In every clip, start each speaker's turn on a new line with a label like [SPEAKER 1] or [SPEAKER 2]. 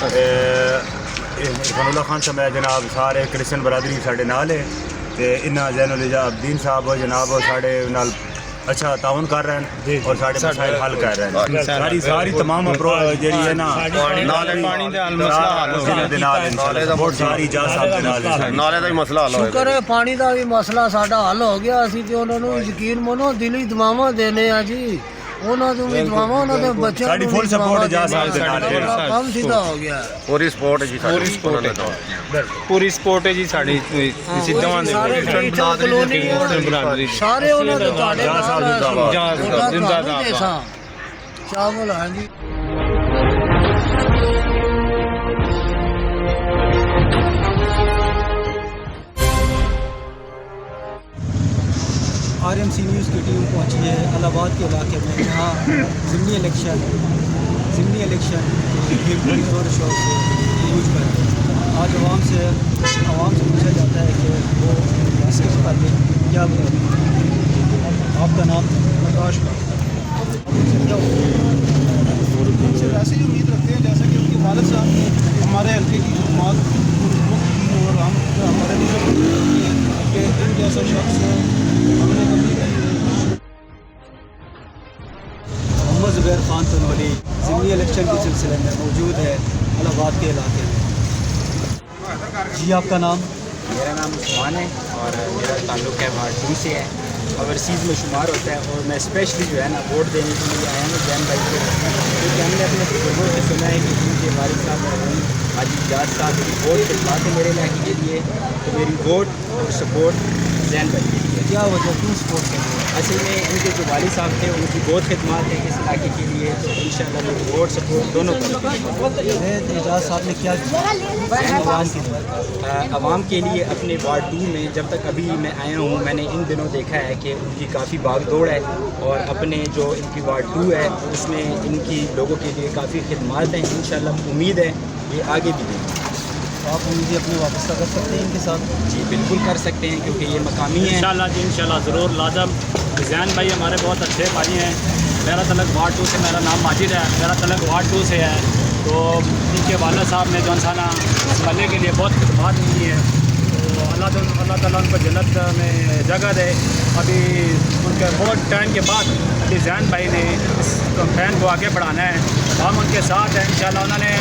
[SPEAKER 1] عرفان اللہ خان صاحب ہے جناب، سارے کرسچن برادری ساڈے نال ہے تے انہاں زین العابدین صاحب جناب ساڈے نال اچھا تعاون کر رہے ہیں اور ساڈے مسائل حل کر رہے ہیں. ساری تمام جیڑی ہے نا
[SPEAKER 2] نالے پانی دا مسئلہ حل ہو گیا،
[SPEAKER 1] بہت ساری جا صاحب دے نال
[SPEAKER 2] نالے دا بھی مسئلہ حل ہو گیا.
[SPEAKER 3] شکر ہے پانی دا بھی مسئلہ ساڈا حل ہو گیا. اسی تے انہاں نوں یقین منو دلی دعاواں دینے آ جی، انہاں نوں بھی دعاواں، انہاں دے بچیاں
[SPEAKER 1] ساڈی فل سپورٹ جا صاحب دے نال ہے.
[SPEAKER 3] کام سیدھا ہو گیا.
[SPEAKER 2] پوری سپورٹ ہے جی،
[SPEAKER 4] پوری سپورٹ ہے جی ساڈی سدھواں دے برادری
[SPEAKER 3] سارے انہاں دے تواڈے
[SPEAKER 1] جا صاحب
[SPEAKER 4] زندہ باد
[SPEAKER 3] شامل ہیں جی.
[SPEAKER 5] آر ایم سی نیوز کی ٹیم پہنچی ہے الہ آباد کے علاقے میں، جہاں ضمنی الیکشن بڑی زور شور سے یوز کر رہے ہیں. آج عوام سے پوچھا جاتا ہے کہ وہ اس کے متعلق کیا بتائیں. آپ کا نام؟ پرکاش. ان سے ایسے ہی امید رکھتے ہیں جیسا کہ ان کے والد صاحب نے ہمارے حلقے کی خدمات اور ہم ہمارے لیے کہ ان جیسا شخص ہم نے کبھی محمد زبیر خان تنولی ضمنی الیکشن کے سلسلے میں موجود ہے الہ آباد کے علاقے میں. جی آپ کا نام؟
[SPEAKER 6] میرا نام عثمان ہے اور میرا تعلق ہے وارڈ 2 سے ہے، اوورسیز میں شمار ہوتا ہے. اور میں اسپیشلی جو ہے نا ووٹ دینے کے لیے آیا ہوں زین بھائی کو، کیونکہ ہم نے اپنے بزرگوں سے سنا ہے کہ ان کے والد صاحب حاجی اجاز صاحب کی بہت خدمات ہے میرے علاقے کے لیے، تو میری ووٹ اور سپورٹ زین بھائی کے لیے.
[SPEAKER 5] کیا وجہ کیوں سپورٹ کریں؟
[SPEAKER 6] اصل میں ان کے جو والد صاحب تھے ان کی بہت خدمات ہیں اس علاقے کے لیے، تو انشاءاللہ میری ووٹ سپورٹ دونوں
[SPEAKER 5] اعجاز صاحب نے کیا عوام کی
[SPEAKER 6] عوام کے لیے اپنے وارڈ 2 میں جب تک ابھی میں آیا ہوں میں نے ان دنوں دیکھا ہے کہ ان کی کافی باغ دوڑ ہے، اور اپنے جو ان کی وارڈ 2 ہے اس میں ان کی لوگوں کے لیے کافی خدمات ہیں. انشاءاللہ امید ہے یہ آگے بھی دیں.
[SPEAKER 5] آپ مجھے اپنے وابستہ کر سکتے ہیں ان کے ساتھ؟
[SPEAKER 6] جی بالکل کر سکتے ہیں کیونکہ یہ مقامی ہیں.
[SPEAKER 7] انشاءاللہ جی انشاءاللہ ضرور لازم. زین بھائی ہمارے بہت اچھے بھائی ہیں. میرا تعلق وارڈ 2 سے، میرا نام ماجد ہے، میرا تعلق وارڈ 2 سے ہے. تو ان کے والد صاحب نے جو انسانہ اس محلے کے لیے بہت خدمات کی ہیں، تو اللہ تعالیٰ ان کو جنت میں جگہ دے. ابھی ان کے بہت ٹائم کے بعد ابھی زین بھائی نے اس کیمپین کو آگے بڑھانا ہے. ہم ان کے ساتھ ہیں انشاءاللہ. انہوں نے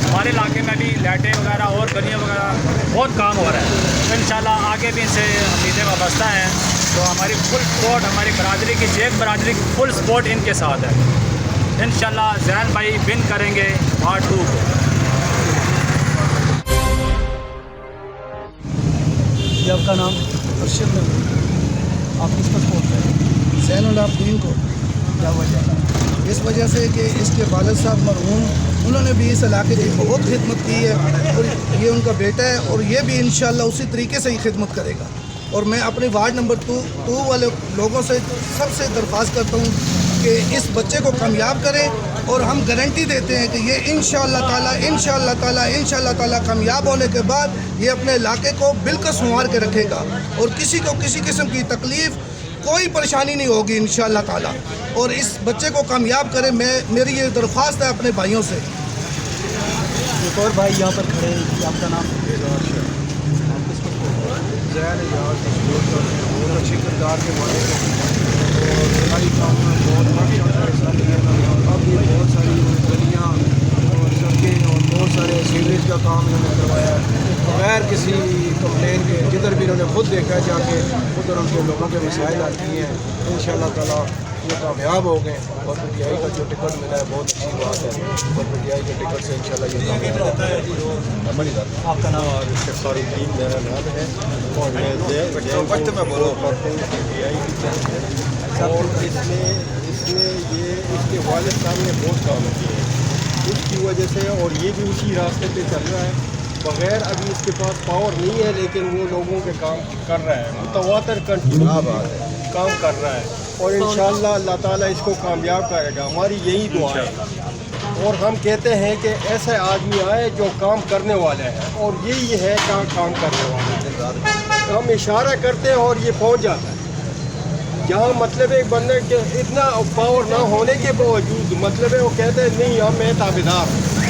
[SPEAKER 7] ہمارے علاقے میں بھی لائٹیں وغیرہ اور گلیاں وغیرہ بہت کام ہو رہا ہے، تو انشاءاللہ آگے بھی ان سے امیدیں وابستہ ہیں. تو ہماری فل سپورٹ، ہماری برادری کی چیک برادری کی فل سپورٹ ان کے ساتھ ہے. انشاءاللہ زین بھائی ون کریں گے وارڈ 2 کو.
[SPEAKER 5] جی آپ کا نام؟ ارشد. آپ کس پر سپورٹ کریں؟
[SPEAKER 8] زین العابدین کو.
[SPEAKER 5] کیا وجہ؟
[SPEAKER 8] اس وجہ سے کہ اس کے والد صاحب مرحوم، انہوں نے بھی اس علاقے کی بہت خدمت کی ہے، اور یہ ان کا بیٹا ہے اور یہ بھی انشاءاللہ اسی طریقے سے ہی خدمت کرے گا. اور میں اپنے وارڈ نمبر 2 والے لوگوں سے سب سے درخواست کرتا ہوں کہ اس بچے کو کامیاب کریں، اور ہم گارنٹی دیتے ہیں کہ یہ انشاءاللہ تعالی کامیاب ہونے کے بعد یہ اپنے علاقے کو بالکل سنوار کے رکھے گا، اور کسی کو کسی قسم کی تکلیف کوئی پریشانی نہیں ہوگی انشاءاللہ تعالی. اور اس بچے کو کامیاب کریں، میری یہ درخواست ہے اپنے بھائیوں سے.
[SPEAKER 5] ایک اور بھائی یہاں پر کھڑے ہیں. آپ کا نام؟ آپ کس پر
[SPEAKER 9] زین اجاز بہت اچھی کردار کے والے ہیں، اور صفائی کام میں بہت بڑا حصہ لیا. اب یہ بہت ساری گلیاں اور سڑکیں اور بہت سارے سیوریج کا کام انہوں نے کروایا ہے بغیر کسی کمپلین کے. جدھر بھی انہوں نے خود دیکھا ہے جا کے ادھر ان کے لوگوں کے مسائل آتی ہیں. انشاءاللہ تعالیٰ یہ کامیاب ہو گئے، اور پی ٹی آئی کا جو ٹکٹ ملا ہے بہت اچھی بات ہے، اور پی ٹی آئی کے ٹکٹ سے انشاءاللہ یہ کامیاب ہوتا ہے.
[SPEAKER 5] آپ کا نام؟
[SPEAKER 2] شفار الدین میرا نام ہے، اور میں اور اس نے اس کے والد صاحب نے بہت کام کیے ہیں اس کی وجہ سے، اور یہ بھی اسی راستے پہ چل رہا ہے. بغیر ابھی اس کے پاس پاور نہیں ہے، لیکن وہ لوگوں کے کام کر رہا ہے، متواتر کنٹینیو کام کر رہا ہے، اور انشاءاللہ اللہ تعالیٰ اس کو کامیاب کرے گا. ہماری یہی دعا ہے، اور ہم کہتے ہیں کہ ایسے آدمی آئے جو کام کرنے والے ہیں، اور یہی ہے کام کرنے والے. ہم اشارہ کرتے ہیں اور یہ پہنچ جاتا ہے. جہاں مطلب ایک بندے کے اتنا پاور نہ ہونے کے باوجود مطلب ہے وہ کہتے ہیں نہیں ہم میں تابعدار.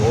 [SPEAKER 10] 2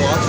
[SPEAKER 10] 5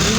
[SPEAKER 10] 3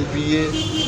[SPEAKER 10] MPA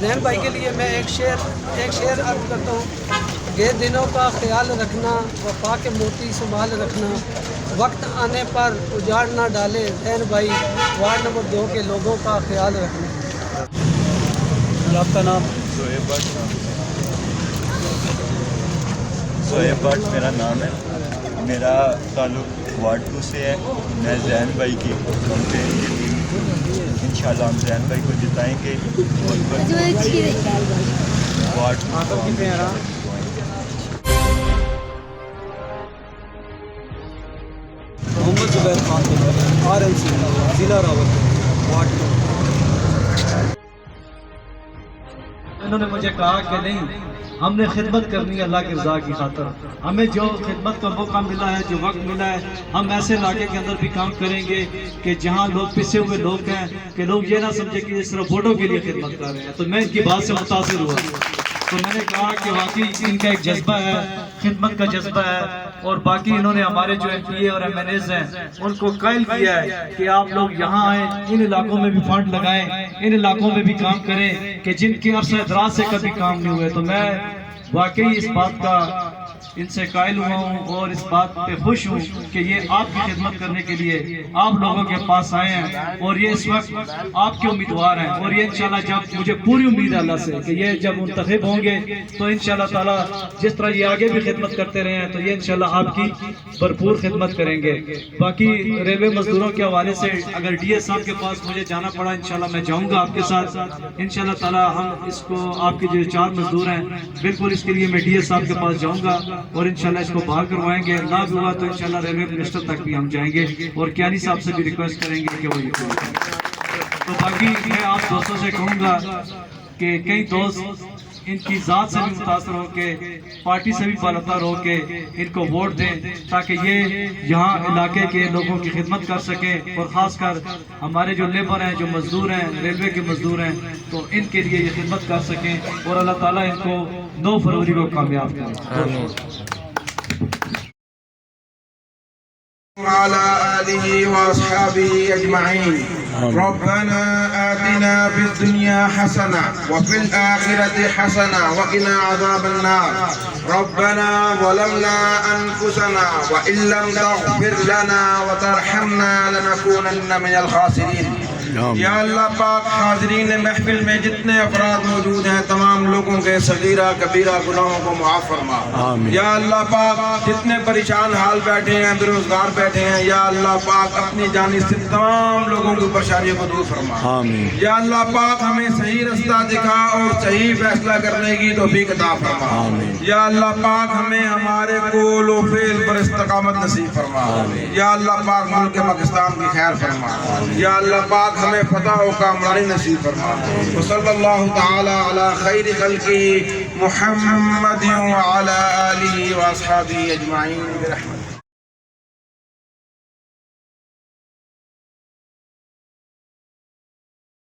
[SPEAKER 3] زین بھائی کے لیے میں ایک شعر عرض کرتا ہوں. یہ دنوں کا خیال رکھنا، وفا کے موتی سنبھال رکھنا، وقت آنے پر اجاڑ نہ ڈالے زین بھائی، وارڈ نمبر 2 کے لوگوں کا خیال رکھنا.
[SPEAKER 2] آپ کا نام؟
[SPEAKER 11] شعیب بٹ میرا نام ہے. میرا تعلق وارڈ 2 سے ہے. میں زین بھائی کی کمپین کے لیے انشاءاللہ ہم زین بھائی کو جتائیں گے. وارڈ
[SPEAKER 5] محمد زبیر خان RMC ضلع راولپنڈی وارڈ 2.
[SPEAKER 12] انہوں نے مجھے کہا کہ نہیں، ہم نے خدمت کرنی ہے اللہ کی رضا کی خاطر. ہمیں جو خدمت کا موقع ملا ہے، جو وقت ملا ہے، ہم ایسے علاقے کے اندر بھی کام کریں گے کہ جہاں لوگ پسے ہوئے لوگ ہیں کہ لوگ یہ نہ سمجھے کہ اس طرح ووٹوں کے لیے خدمت کر رہے ہیں. تو میں ان کی بات سے متاثر ہوا. تو میں نے کہا کہ واقعی ان کا ایک جذبہ ہے، خدمت کا جذبہ ہے. اور باقی انہوں نے ہمارے جو MP اور MNAs ہیں ان کو قائل کیا ہے کہ آپ لوگ یہاں آئیں، ان علاقوں میں بھی فنڈ لگائیں، ان علاقوں میں بھی کام کریں کہ جن کے عرصہ دراز سے کبھی کام نہیں ہوئے. تو میں واقعی اس بات کا ان سے قائل ہوا ہوں اور اس بات پہ خوش ہوں کہ یہ آپ کی خدمت کرنے کے لیے آپ لوگوں کے پاس آئے ہیں اور یہ اس وقت آپ کے امیدوار ہیں. اور یہ انشاءاللہ جب مجھے پوری امید ہے اللہ سے کہ یہ جب منتخب ہوں گے تو انشاءاللہ تعالی جس طرح یہ آگے بھی خدمت کرتے رہے ہیں تو یہ انشاءاللہ آپ کی بھرپور خدمت کریں گے. باقی ریلوے مزدوروں کے حوالے سے اگر DS صاحب کے پاس مجھے جانا پڑا انشاءاللہ میں جاؤں گا آپ کے ساتھ. انشاءاللہ تعالی ہم اس کو آپ کے جو 4 مزدور ہیں بالکل اس کے لیے میں DS صاحب کے پاس جاؤں گا اور انشاءاللہ اس کو باہر کروائیں گے. نہ بھی ہوا تو انشاءاللہ ریلوے منسٹر تک بھی ہم جائیں گے اور کیانی صاحب سے بھی ریکویسٹ کریں گے کہ وہ یہ کریں. تو باقی میں آپ دوستوں سے کہوں گا کہ کئی دوست ان کی ذات سے بھی متاثر ہو کے پارٹی سے بھی بالاتر ہو کے ان کو ووٹ دیں تاکہ یہ یہاں علاقے کے لوگوں کی خدمت کر سکیں اور خاص کر ہمارے جو لیبر ہیں، جو مزدور ہیں، ریلوے کے مزدور ہیں، تو ان کے لیے یہ خدمت کر سکیں اور اللہ تعالیٰ ان کو 9 فروری کو کامیاب کرے.
[SPEAKER 9] وعلى آله وأصحابه أجمعين. ربنا آتنا في الدنيا حسنة وفي الآخرة حسنة وقنا عذاب النار. ربنا ظلمنا أنفسنا وإن لم تغفر لنا وترحمنا لنكونن من الخاسرين. یا اللہ پاک حاضرین محفل میں جتنے افراد موجود ہیں تمام لوگوں کے صغیرہ کبیرہ گناہوں کو معاف فرما. یا اللہ پاک جتنے پریشان حال بیٹھے ہیں، بے روزگار بیٹھے ہیں، یا اللہ پاک اپنی جانب سے تمام لوگوں کی پریشانیوں کو دور فرما. یا اللہ پاک ہمیں صحیح رستہ دکھا اور صحیح فیصلہ کرنے کی توفیق عطا فرما. یا اللہ پاک ہمیں ہمارے قول و فعل پر استقامت نصیب فرما. یا اللہ پاک ملک پاکستان کی خیر فرما. یا اللہ پاک ہمیں فتح و کامرانی نصیب فرما. وصلی اللہ تعالی علی خیر خلقہ محمد وعلی آلہ واصحابہ اجمعین برحمتہ.